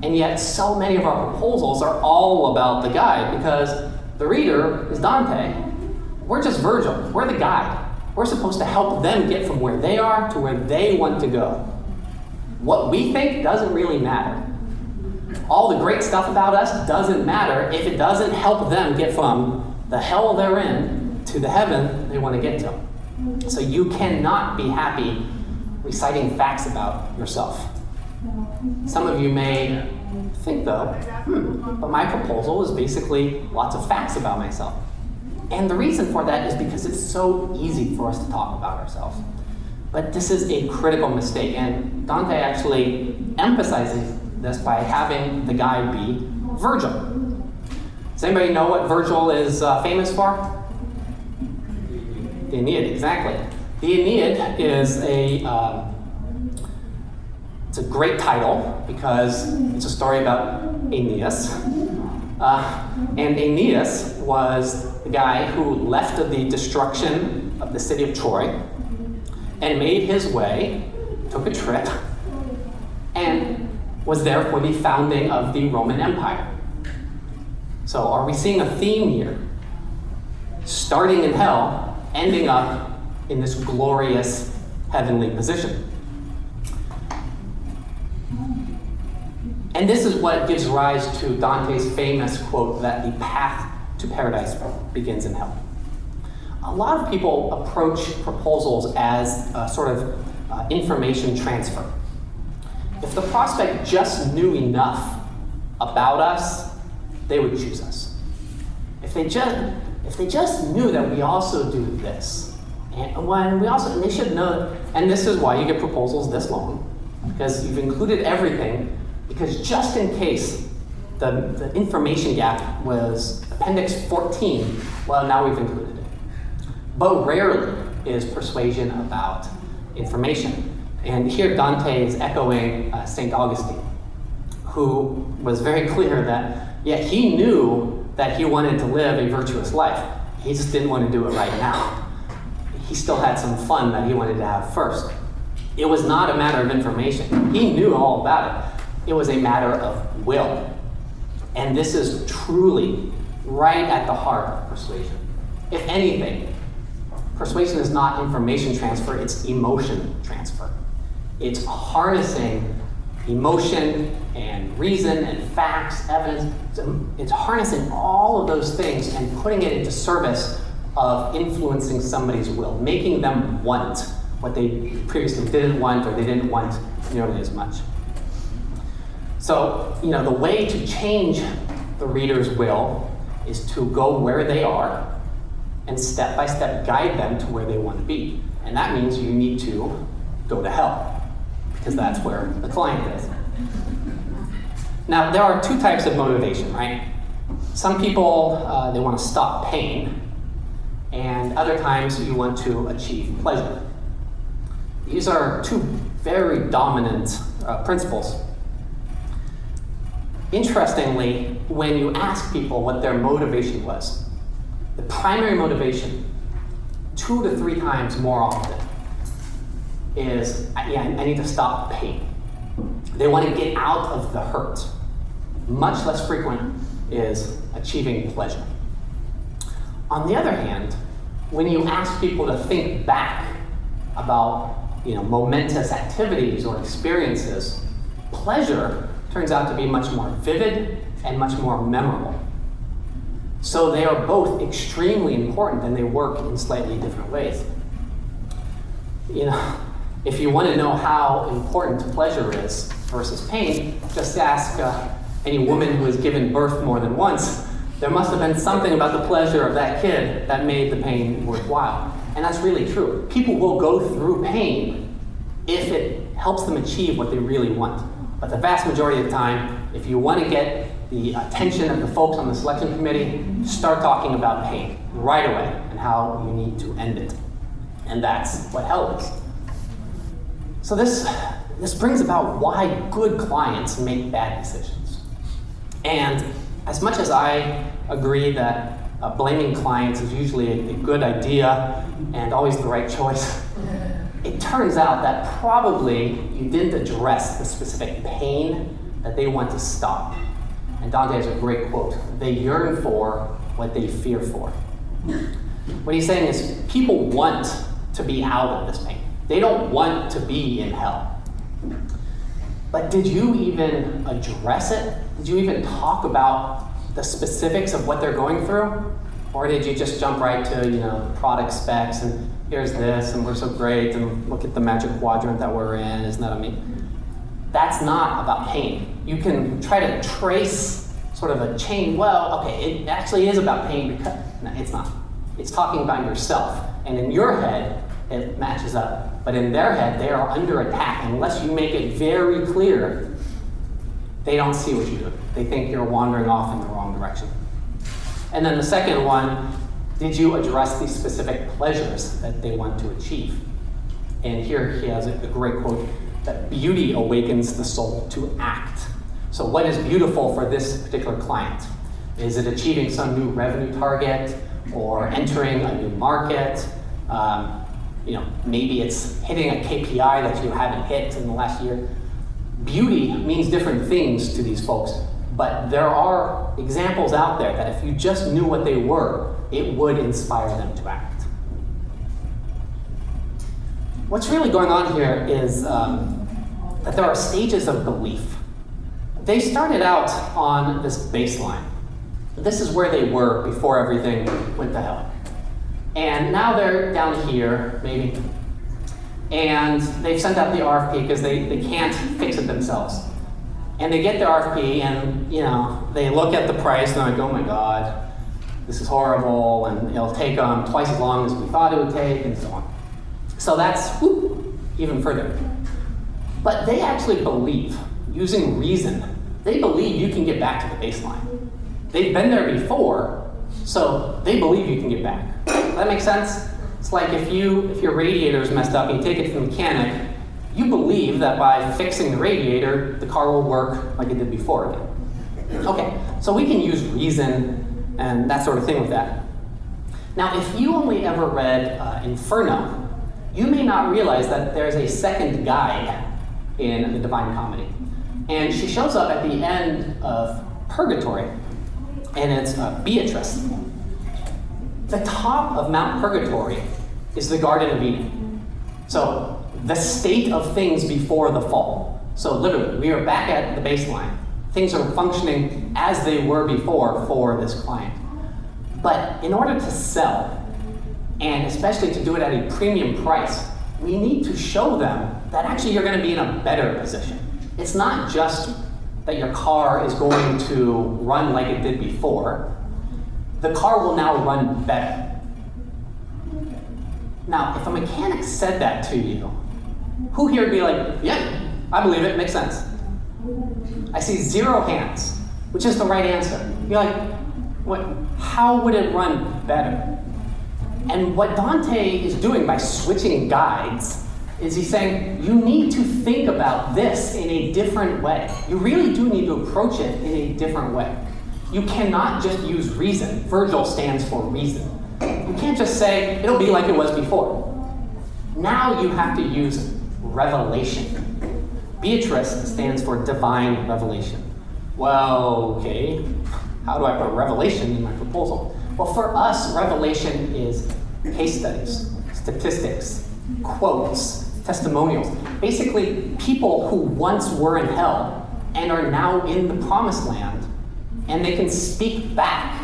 And yet so many of our proposals are all about the guide because the reader is Dante. We're just Virgil. We're the guide. We're supposed to help them get from where they are to where they want to go. What we think doesn't really matter. All the great stuff about us doesn't matter if it doesn't help them get from the hell they're in to the heaven they want to get to. So you cannot be happy reciting facts about yourself. Some of you may think, though, but my proposal is basically lots of facts about myself. And the reason for that is because it's so easy for us to talk about ourselves. But this is a critical mistake, and Dante actually emphasizes this by having the guide be Virgil. Does anybody know what Virgil is famous for? The Aeneid, exactly. The Aeneid is it's a great title because it's a story about Aeneas. And Aeneas was the guy who left the destruction of the city of Troy and made his way, took a trip, and was there for the founding of the Roman Empire. So are we seeing a theme here? Starting in hell, ending up in this glorious heavenly position. And this is what gives rise to Dante's famous quote that the path to paradise begins in hell. A lot of people approach proposals as a sort of information transfer. If the prospect just knew enough about us, they would choose us. If they just knew that we also do this, and they should know, and this is why you get proposals this long, because you've included everything because just in case the information gap was Appendix 14, well, now we've included it. But rarely is persuasion about information. And here Dante is echoing St. Augustine, who was very clear that, yeah, he knew that he wanted to live a virtuous life. He just didn't want to do it right now. He still had some fun that he wanted to have first. It was not a matter of information. He knew all about it. It was a matter of will. And this is truly right at the heart of persuasion. If anything, persuasion is not information transfer, it's emotion transfer. It's harnessing emotion and reason and facts, evidence. It's harnessing all of those things and putting it into service of influencing somebody's will, making them want what they previously didn't want, or they didn't want nearly as much. So, the way to change the reader's will is to go where they are and step by step guide them to where they want to be. And that means you need to go to hell, because that's where the client is. Now, there are two types of motivation, right? Some people, they want to stop pain, and other times you want to achieve pleasure. These are two very dominant principles. Interestingly, when you ask people what their motivation was, the primary motivation, 2 to 3 times more often, is, I need to stop pain. They want to get out of the hurt. Much less frequent is achieving pleasure. On the other hand, when you ask people to think back about momentous activities or experiences, pleasure turns out to be much more vivid and much more memorable. So they are both extremely important, and they work in slightly different ways. If you want to know how important pleasure is versus pain, just ask any woman who has given birth more than once. There must have been something about the pleasure of that kid that made the pain worthwhile. And that's really true. People will go through pain if it helps them achieve what they really want. But the vast majority of the time, if you want to get the attention of the folks on the selection committee, start talking about pain right away and how you need to end it. And that's what hell is. So this brings about why good clients make bad decisions. And as much as I agree that blaming clients is usually a good idea and always the right choice, it turns out that probably you didn't address the specific pain that they want to stop. And Dante has a great quote: "They yearn for what they fear for." What he's saying is people want to be out of this pain. They don't want to be in hell. But did you even address it? Did you even talk about the specifics of what they're going through? Or did you just jump right to, the product specs and here's this and we're so great and look at the magic quadrant that we're in, isn't that amazing? That's not about pain. You can try to trace sort of a chain. Well, okay, it actually is about pain because, no, it's not. It's talking about yourself. And in your head, it matches up. But in their head, they are under attack. And unless you make it very clear, they don't see what you do. They think you're wandering off in the wrong direction. And then the second one, did you address the specific pleasures that they want to achieve? And here he has a great quote, that beauty awakens the soul to act. So what is beautiful for this particular client? Is it achieving some new revenue target or entering a new market? Maybe it's hitting a KPI that you haven't hit in the last year. Beauty means different things to these folks, but there are examples out there that if you just knew what they were, it would inspire them to act. What's really going on here is that there are stages of belief. They started out on this baseline. This is where they were before everything went to hell. And now they're down here, maybe, and they've sent out the RFP because they can't fix it themselves. And they get the RFP and, they look at the price and they're like, oh my God, this is horrible, and it'll take them twice as long as we thought it would take, and so on. So that's even further. But they actually believe using reason, they believe you can get back to the baseline. They've been there before, so they believe you can get back. Does that make sense? It's like if your radiator is messed up and you take it to the mechanic, you believe that by fixing the radiator, the car will work like it did before again. Okay, so we can use reason and that sort of thing with that. Now, if you only ever read Inferno, you may not realize that there's a second guide in the Divine Comedy. And she shows up at the end of Purgatory, and it's Beatrice. The top of Mount Purgatory is the Garden of Eden. So the state of things before the fall. So literally, we are back at the baseline. Things are functioning as they were before for this client. But in order to sell, and especially to do it at a premium price, we need to show them that actually you're going to be in a better position. It's not just that your car is going to run like it did before. The car will now run better. Now, if a mechanic said that to you, who here would be like, yeah, I believe it, makes sense. I see 0 hands, which is the right answer. You're like, what? How would it run better? And what Dante is doing by switching guides is he's saying, you need to think about this in a different way. You really do need to approach it in a different way. You cannot just use reason. Virgil stands for reason. You can't just say, it'll be like it was before. Now you have to use revelation. Beatrice stands for divine revelation. Well, okay, how do I put revelation in my proposal? Well, for us, revelation is case studies, statistics, quotes, testimonials. Basically, people who once were in hell and are now in the promised land, and they can speak back.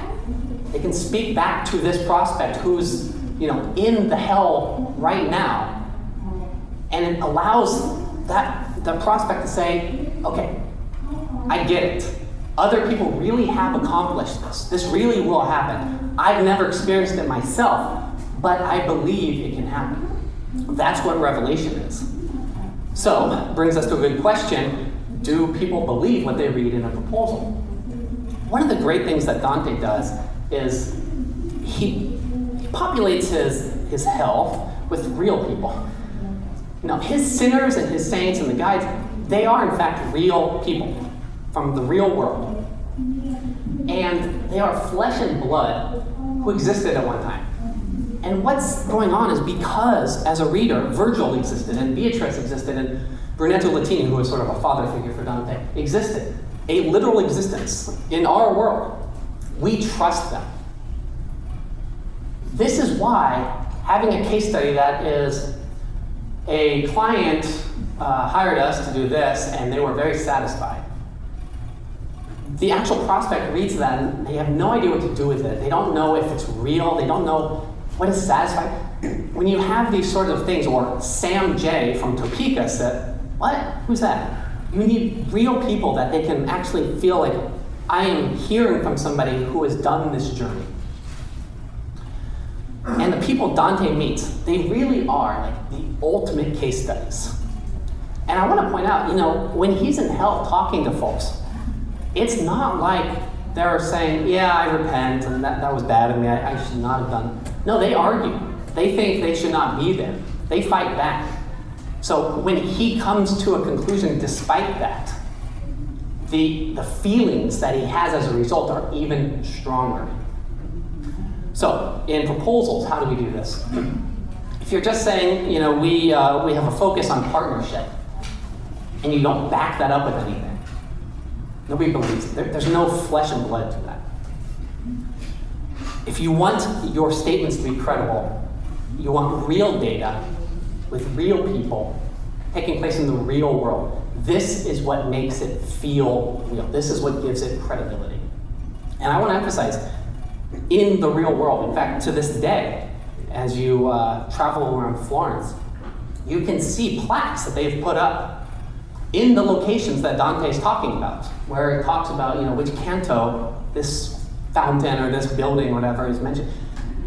They can speak back to this prospect who's, in the hell right now, and it allows the prospect to say, okay, I get it. Other people really have accomplished this. This really will happen. I've never experienced it myself, but I believe it can happen. That's what revelation is. So, brings us to a good question. Do people believe what they read in a proposal? One of the great things that Dante does is he populates his hell with real people. His sinners and his saints and the guides, they are in fact real people from the real world. And they are flesh and blood who existed at one time. And what's going on is because, as a reader, Virgil existed, and Beatrice existed, and Brunetto Latini, who was sort of a father figure for Dante, existed. A literal existence in our world. We trust them. This is why having a case study that is a client hired us to do this, and they were very satisfied. The actual prospect reads that, and they have no idea what to do with it. They don't know if it's real. They don't know what is satisfied. When you have these sort of things, or Sam J from Topeka said, what? Who's that? You need real people that they can actually feel like, I am hearing from somebody who has done this journey. And the people Dante meets, they really are like the ultimate case studies. And I want to point out, when he's in hell talking to folks, it's not like they're saying, yeah, I repent, and that was bad of me, I should not have done it. No, they argue. They think they should not be there. They fight back. So when he comes to a conclusion despite that, the feelings that he has as a result are even stronger. So in proposals, how do we do this? If you're just saying, we have a focus on partnership, and you don't back that up with anything, nobody believes it. There's no flesh and blood to that. If you want your statements to be credible, you want real data with real people taking place in the real world. This is what makes it feel real. This is what gives it credibility. And I want to emphasize, in the real world, in fact, to this day, as you travel around Florence, you can see plaques that they've put up in the locations that Dante is talking about, where it talks about, which canto this fountain or this building or whatever is mentioned.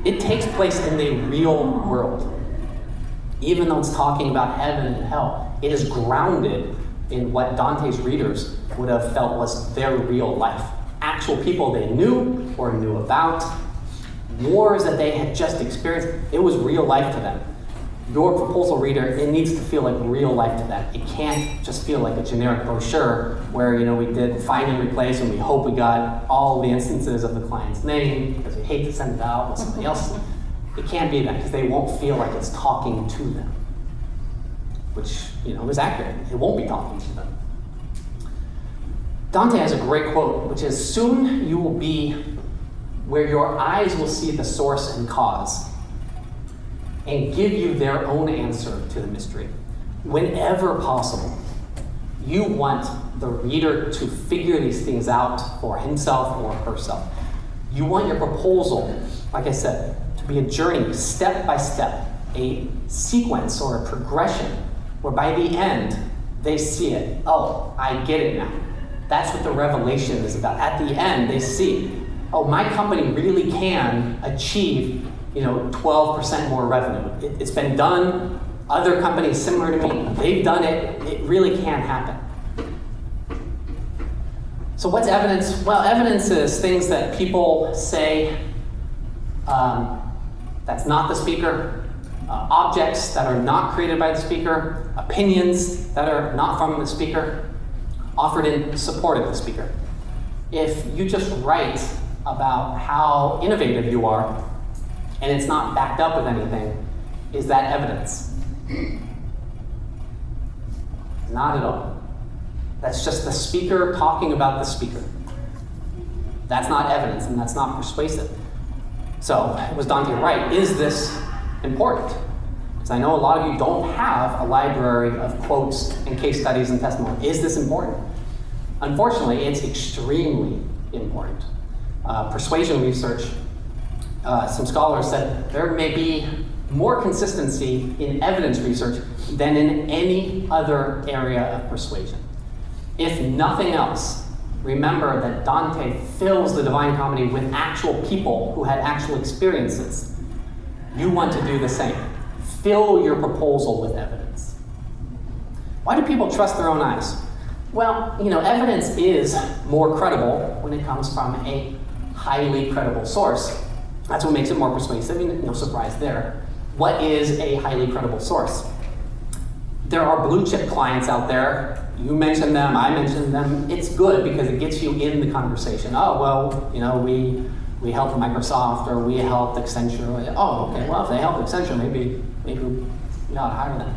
It takes place in the real world. Even though it's talking about heaven and hell, it is grounded in what Dante's readers would have felt was their real life. Actual people they knew or knew about, wars that they had just experienced. It was real life to them. Your proposal reader, it needs to feel like real life to them. It can't just feel like a generic brochure where, we did find and replace and we hope we got all the instances of the client's name because we hate to send it out with somebody else. It can't be that because they won't feel like it's talking to them, which, is accurate. It won't be talking to them. Dante has a great quote, which is, "Soon you will be where your eyes will see the source and cause and give you their own answer to the mystery. Whenever possible, you want the reader to figure these things out for himself or herself. You want your proposal, like I said, to be a journey, step by step, a sequence or a progression, where by the end, they see it. Oh, I get it now. That's what the revelation is about. At the end, they see, oh, my company really can achieve 12% more revenue. It's been done. Other companies similar to me, they've done it. It really can happen. So what's evidence? Well, evidence is things that people say that's not the speaker, objects that are not created by the speaker, opinions that are not from the speaker, offered in support of the speaker. If you just write about how innovative you are, and it's not backed up with anything, is that evidence? Not at all. That's just the speaker talking about the speaker. That's not evidence, and that's not persuasive. So, was Dante right? Is this important? Because I know a lot of you don't have a library of quotes and case studies and testimony. Is this important? Unfortunately, it's extremely important. Persuasion research, some scholars said there may be more consistency in evidence research than in any other area of persuasion. If nothing else, remember that Dante fills the Divine Comedy with actual people who had actual experiences. You want to do the same. Fill your proposal with evidence. Why do people trust their own eyes? Well, evidence is more credible when it comes from a highly credible source. That's what makes it more persuasive. No surprise there. What is a highly credible source? There are blue chip clients out there. You mentioned them, I mentioned them. It's good because it gets you in the conversation. Oh, well, we helped Microsoft or we helped Accenture. Oh, okay, well, if they helped Accenture, maybe we ought to hire them.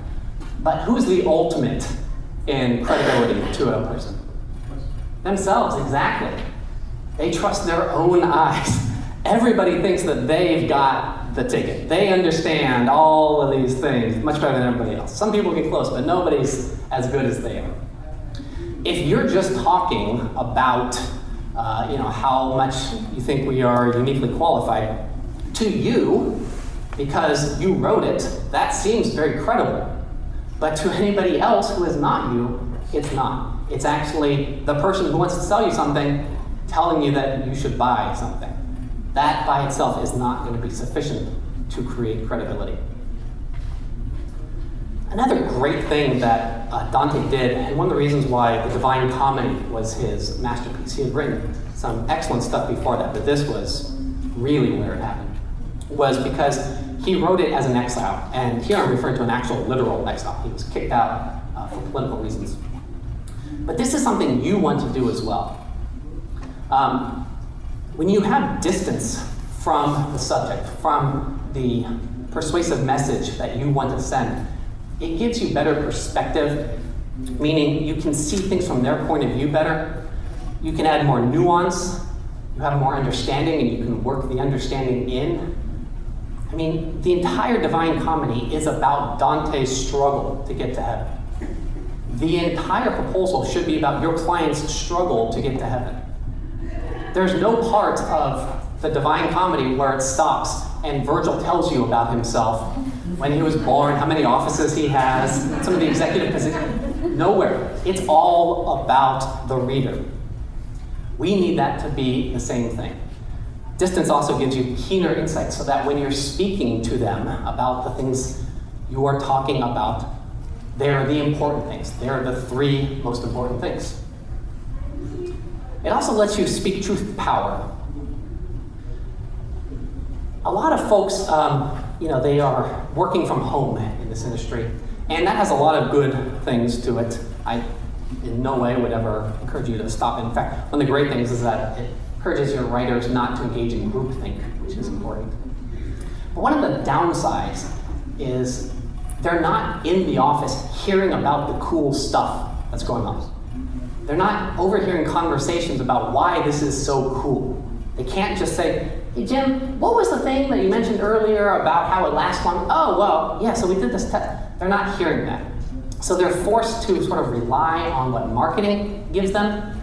But who's the ultimate in credibility to a person? Themselves, exactly. They trust their own eyes. Everybody thinks that they've got the ticket. They understand all of these things much better than everybody else. Some people get close, but nobody's as good as they are. If you're just talking about how much you think we are uniquely qualified, to you, because you wrote it, that seems very credible. But to anybody else who is not you, it's not. It's actually the person who wants to sell you something telling you that you should buy something. That by itself is not going to be sufficient to create credibility. Another great thing that Dante did, and one of the reasons why the Divine Comedy was his masterpiece, he had written some excellent stuff before that, but this was really where it happened, was because he wrote it as an exile. And here I'm referring to an actual literal exile. He was kicked out for political reasons. But this is something you want to do as well. When you have distance from the subject, from the persuasive message that you want to send, it gives you better perspective, meaning you can see things from their point of view better. You can add more nuance, you have more understanding, and you can work the understanding in. I mean, the entire Divine Comedy is about Dante's struggle to get to heaven. The entire proposal should be about your client's struggle to get to heaven. There's no part of the Divine Comedy where it stops and Virgil tells you about himself, when he was born, how many offices he has, some of the executive positions. Nowhere. It's all about the reader. We need that to be the same thing. Distance also gives you keener insight so that when you're speaking to them about the things you are talking about, They're the important things. They're the 3 most important things. It also lets you speak truth with power. A lot of folks, they are working from home in this industry, and that has a lot of good things to it. I in no way would ever encourage you to stop. In fact, one of the great things is that it encourages your writers not to engage in groupthink, which is important. But one of the downsides is they're not in the office hearing about the cool stuff that's going on. They're not overhearing conversations about why this is so cool. They can't just say, hey Jim, what was the thing that you mentioned earlier about how it lasts long? Oh, well, yeah, so we did this test. They're not hearing that. So they're forced to sort of rely on what marketing gives them,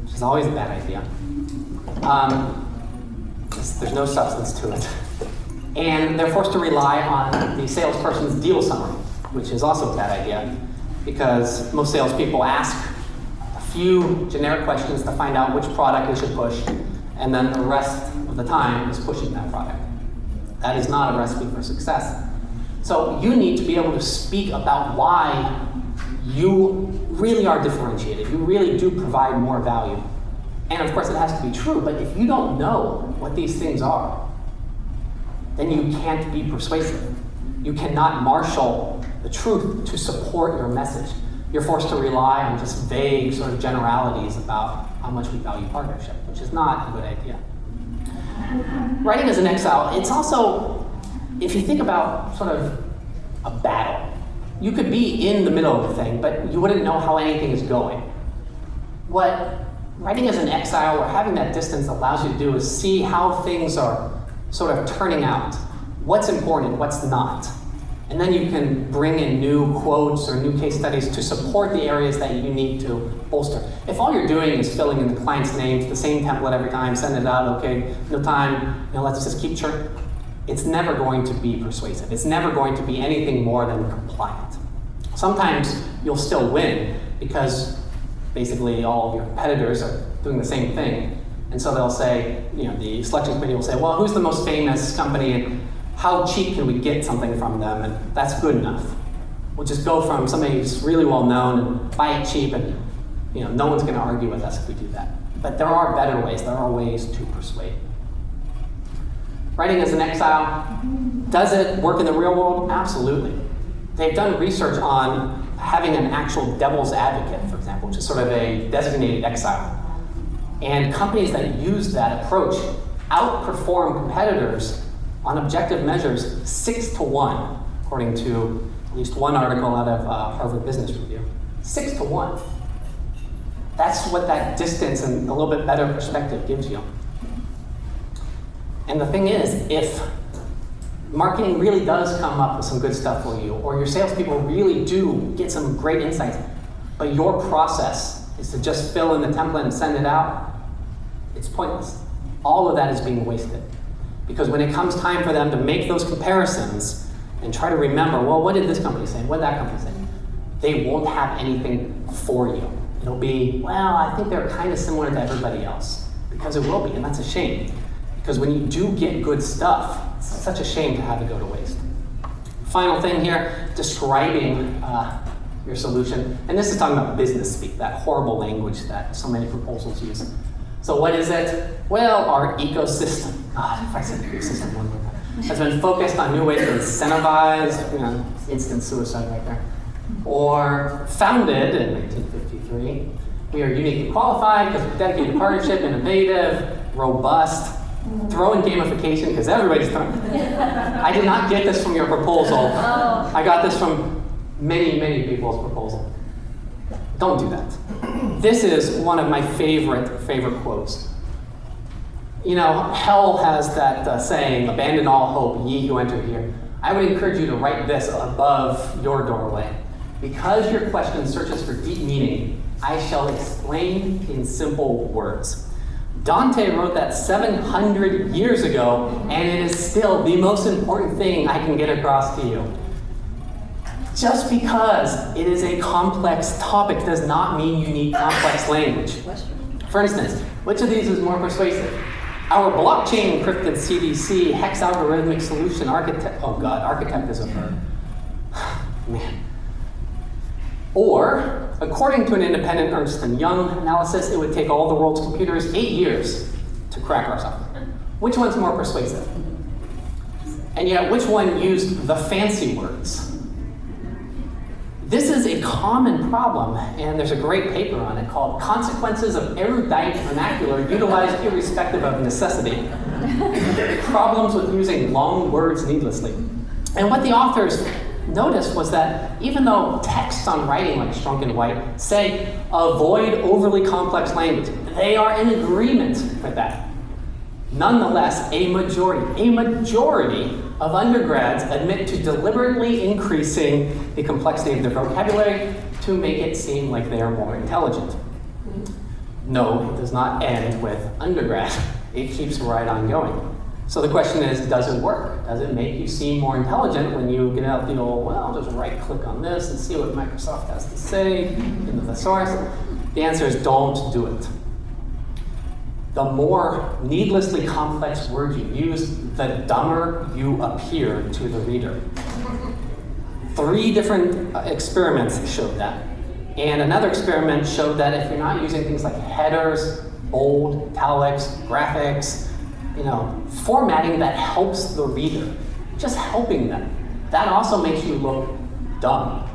which is always a bad idea. There's no substance to it. And they're forced to rely on the salesperson's deal summary, which is also a bad idea, because most salespeople ask a few generic questions to find out which product they should push, and then the rest of the time is pushing that product. That is not a recipe for success. So you need to be able to speak about why you really are differentiated. You really do provide more value. And of course it has to be true, but if you don't know what these things are, then you can't be persuasive. You cannot marshal the truth to support your message. You're forced to rely on just vague sort of generalities about how much we value partnership, which is not a good idea. Writing as an exile, it's also, if you think about sort of a battle, you could be in the middle of the thing, but you wouldn't know how anything is going. What writing as an exile or having that distance allows you to do is see how things are sort of turning out. What's important, what's not. And then you can bring in new quotes or new case studies to support the areas that you need to bolster. If all you're doing is filling in the client's names, the same template every time, send it out, okay, no time, let's just keep churning, it's never going to be persuasive. It's never going to be anything more than compliant. Sometimes you'll still win because basically all of your competitors are doing the same thing. And so they'll say, the selection committee will say, well, who's the most famous company and how cheap can we get something from them? And that's good enough. We'll just go from somebody who's really well known and buy it cheap, and no one's going to argue with us if we do that. But there are better ways. There are ways to persuade. Writing as an exile, does it work in the real world? Absolutely. They've done research on having an actual devil's advocate, for example, which is sort of a designated exile. And companies that use that approach outperform competitors on objective measures 6-1, according to at least one article out of Harvard Business Review. 6-1. That's what that distance and a little bit better perspective gives you. And the thing is, if marketing really does come up with some good stuff for you, or your salespeople really do get some great insights, but your process is to just fill in the template and send it out, it's pointless. All of that is being wasted. Because when it comes time for them to make those comparisons and try to remember, well, what did this company say? What did that company say? They won't have anything for you. It'll be, well, I think they're kind of similar to everybody else. Because it will be, and that's a shame. Because when you do get good stuff, it's such a shame to have it go to waste. Final thing here, describing your solution. And this is talking about business speak, that horrible language that so many proposals use. So what is it? Well, our ecosystem, God, if I said ecosystem one more time, has been focused on new ways to incentivize, instant suicide right there. Or founded in 1953, we are uniquely qualified because we're dedicated to partnership, innovative, robust, throw in gamification because everybody's throwing. I did not get this from your proposal. I got this from many, many people's proposal. Don't do that. This is one of my favorite quotes. Hell has that saying, abandon all hope, ye who enter here. I would encourage you to write this above your doorway. Because your question searches for deep meaning, I shall explain in simple words. Dante wrote that 700 years ago, and it is still the most important thing I can get across to you. Just because it is a complex topic does not mean you need complex language. For instance, which of these is more persuasive? Our blockchain encrypted CDC hex algorithmic solution architect. Oh God, architect is a verb. Man. Or, according to an independent Ernst & Young analysis, it would take all the world's computers 8 years to crack our software. Which one's more persuasive? And yet, which one used the fancy words? This is a common problem, and there's a great paper on it called Consequences of Erudite Vernacular Utilized Irrespective of Necessity. Problems with using long words needlessly. And what the authors noticed was that even though texts on writing like Strunk and White say avoid overly complex language, they are in agreement with that. Nonetheless, a majority of undergrads admit to deliberately increasing the complexity of their vocabulary to make it seem like they are more intelligent. No, it does not end with undergrad. It keeps right on going. So the question is, does it work? Does it make you seem more intelligent when you get out the old, well, just right click on this and see what Microsoft has to say in the source? The answer is don't do it. The more needlessly complex words you use, the dumber you appear to the reader. 3 different experiments showed that. And another experiment showed that if you're not using things like headers, bold, italics, graphics, formatting that helps the reader, just helping them, that also makes you look dumb.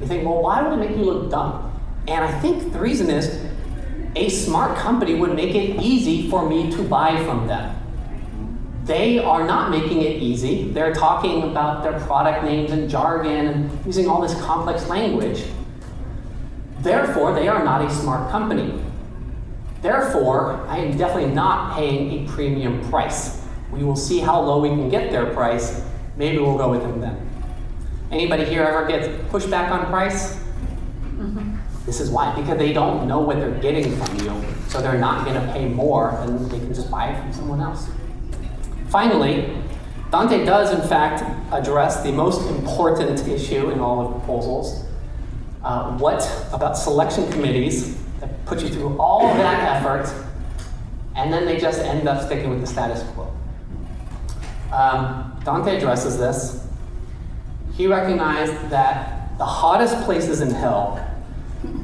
You think, well, why would it make you look dumb? And I think the reason is, a smart company would make it easy for me to buy from them. They are not making it easy. They're talking about their product names and jargon and using all this complex language. Therefore, they are not a smart company. Therefore, I am definitely not paying a premium price. We will see how low we can get their price. Maybe we'll go with them then. Anybody here ever get pushback on price? This is why, because they don't know what they're getting from you, so they're not going to pay more than they can just buy it from someone else. Finally, Dante does in fact address the most important issue in all of the proposals. What about selection committees that put you through all of that effort, and then they just end up sticking with the status quo? Dante addresses this. He recognized that the hottest places in hell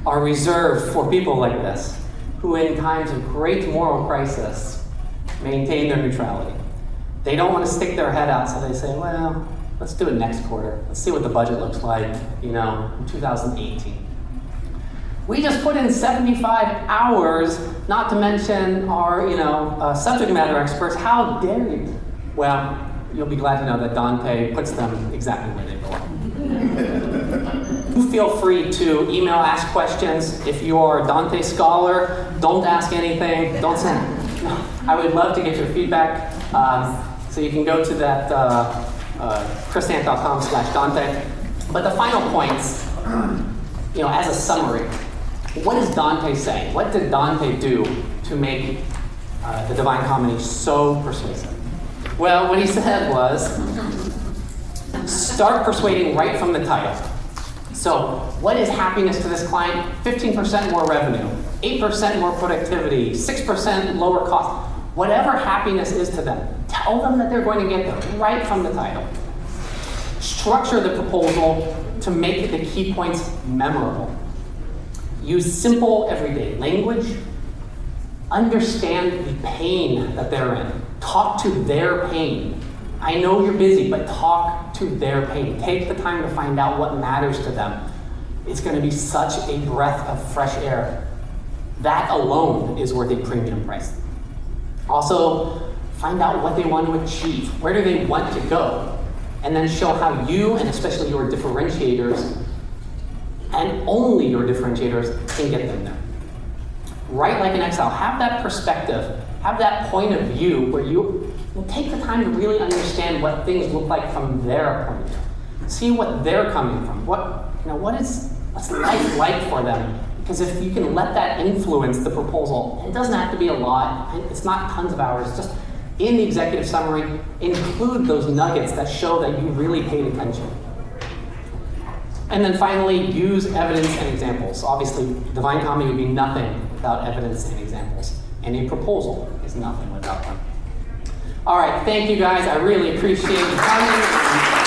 are reserved for people like this, who in times of great moral crisis maintain their neutrality. They don't want to stick their head out, so they say, well, let's do it next quarter. Let's see what the budget looks like, in 2018. We just put in 75 hours, not to mention our, subject matter experts. How dare you? Well, you'll be glad to know that Dante puts them exactly where they belong. Feel free to email, ask questions. If you're a Dante scholar, don't ask anything. Don't send. No. I would love to get your feedback. So you can go to that ChrisSant.com/Dante. But the final points, as a summary, what is Dante saying? What did Dante do to make the Divine Comedy so persuasive? Well, what he said was, start persuading right from the title. So, what is happiness to this client? 15% more revenue, 8% more productivity, 6% lower cost. Whatever happiness is to them, tell them that they're going to get there right from the title. Structure the proposal to make the key points memorable. Use simple, everyday language. Understand the pain that they're in. Talk to their pain. I know you're busy, but talk to their pain. Take the time to find out what matters to them. It's going to be such a breath of fresh air. That alone is worth a premium price. Also, find out what they want to achieve. Where do they want to go? And then show how you, and especially your differentiators, and only your differentiators, can get them there. Write like an exile. Have that perspective. Have that point of view where you take the time to really understand what things look like from their point of view. See what they're coming from. What's life like for them? Because if you can let that influence the proposal, it doesn't have to be a lot. It's not tons of hours. Just in the executive summary, include those nuggets that show that you really paid attention. And then finally, use evidence and examples. Obviously, Divine Comedy would be nothing without evidence and examples. And a proposal is nothing without them. All right, thank you guys. I really appreciate you coming.